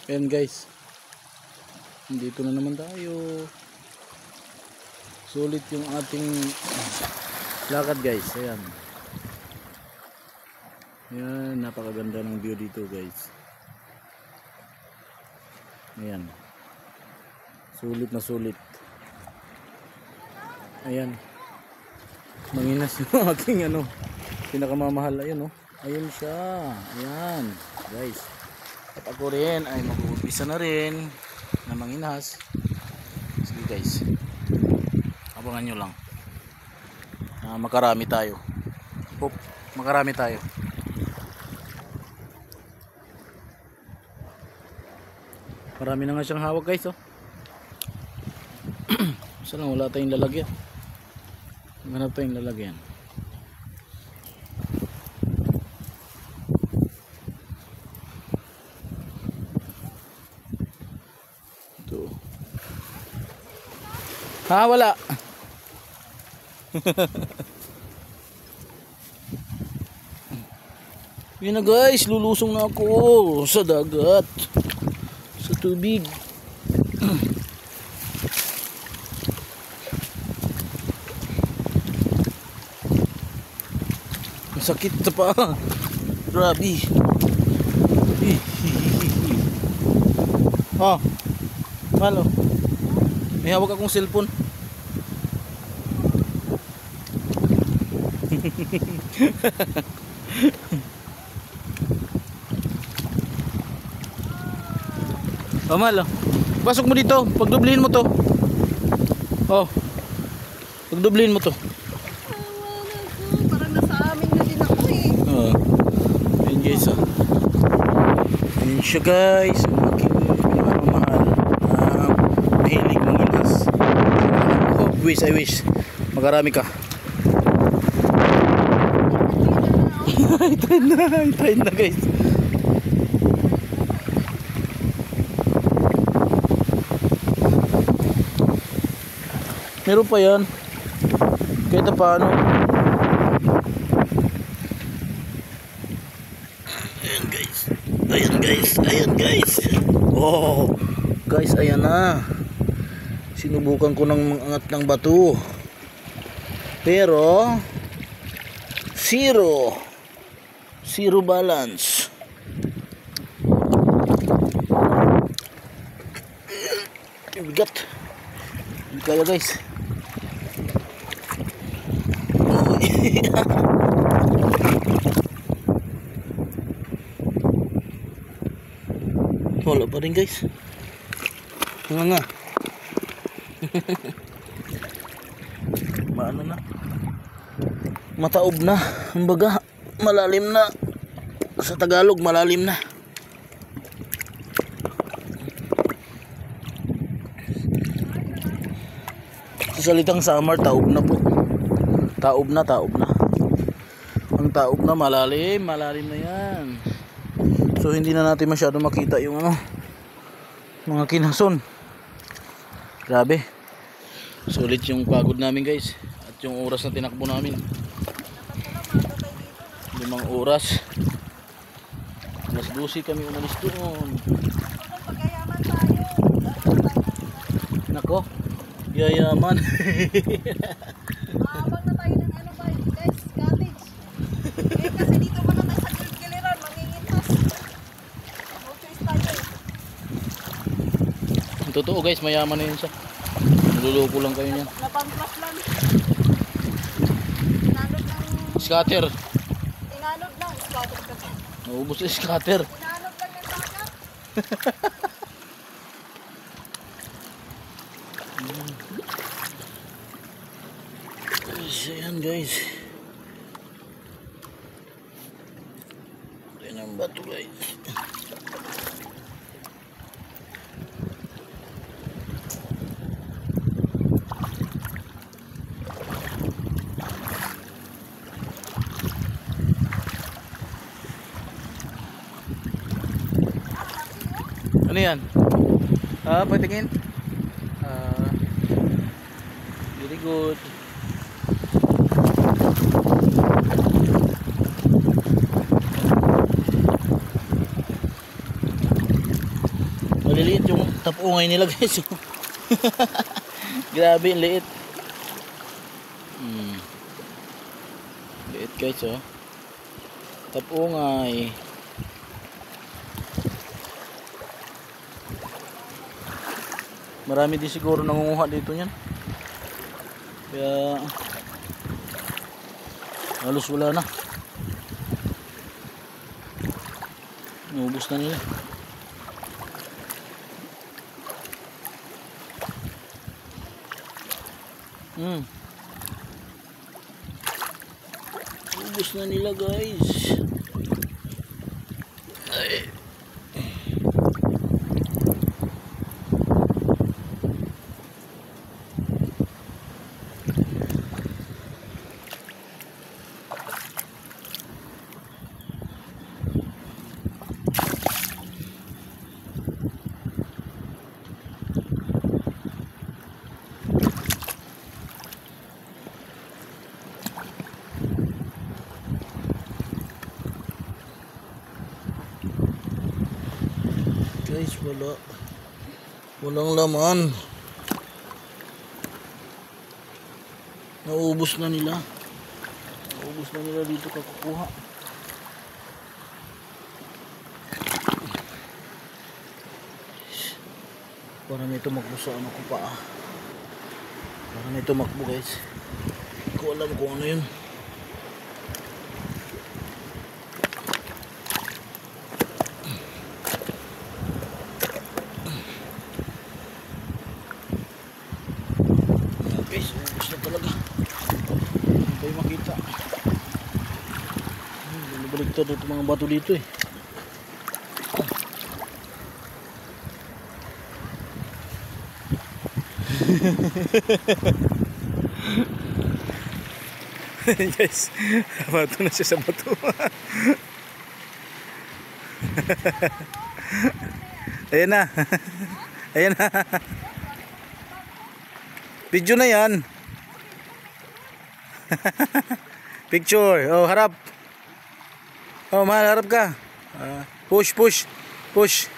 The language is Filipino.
Ayan guys, dito na naman tayo. Sulit yung ating lakad guys. Ayan. Ayan, napakaganda ng view dito guys. Ayan. Sulit na sulit. Ayan. Manginas yung aking pinakamamahal. Ayan Ayun siya. Ayan guys. At ako rin ay mag-uumpisa na rin na manginas. Sige guys, abangan nyo lang. Makarami tayo. Makarami tayo. Marami na nga siyang hawak guys. Basta lang wala tayong lalagyan. Maghanap tayong lalagyan. Ito. Wala. Yun na guys, lulusong na ako sa dagat, sa tubig. Sakit sa paa. Grabe. Malo. May hawak akong cellphone. Malo. Pasok mo dito. Pagdublihin mo to. Pagdublihin mo to. Parang nasa amin na din ako Ayun guys Ayun siya guys. Ang aking pinakamamahal. Mahilig manginas. I wish magarami ka. Hitayin na guys. Meron pa yan. Kahit paano. Ayan guys. Guys, ayan na. Sinubukan ko ng angat ng bato. Pero zero balance. Bigat. Hindi kaya guys. Wala pa rin guys. Nga. Maano na? Mataob na. Kumbaga, malalim na. Sa Tagalog, malalim na. Sa salitang summer, taob na po. Taob na. Ang taob na, malalim na yan. So hindi na natin masyado makita yung mga kinason. Grabe. Sulit yung pagod namin guys. At yung oras na tinakbo namin. 5 oras. Alas 12 kami umalis doon. Nako. Yayaman. Maabang na tayo ng guys, cottage. Kasi dito muna tayo sa giliran, mangingitas. No choice tayo. Totoo guys, mayaman na yun siya. Naluloko lang kayo niyan. Napang-plus lang. Scatter. Inanod lang, scatter kasi. Naubos na scatter. Inanod lang yung dagat. Ayan guys. Ayan ang bato guys. Ano yan? Patingin. Very good. Maliliit yung tapungay nila guys. Grabe, liit. Liit guys oh. Tapungay. Marami din siguro nangunguha dito niyan. Kaya halos wala na. Naubos na nila. Ubos na nila guys. Ay. Guys, walang laman. Naubos na nila dito kakukuha. Para may tumakbo sa ano ko pa. Para may tumakbo guys. Hindi ko alam kung ano yun. Guys, ubos na talaga. Hindi tayo makita. Baliktad ito mga bato dito eh. Guys, bato na siya sa bato. Ayan na. Ayan na. Video na yan. Picture. Oh, harap. Oh, mahal, harap ka. Push, push. Push.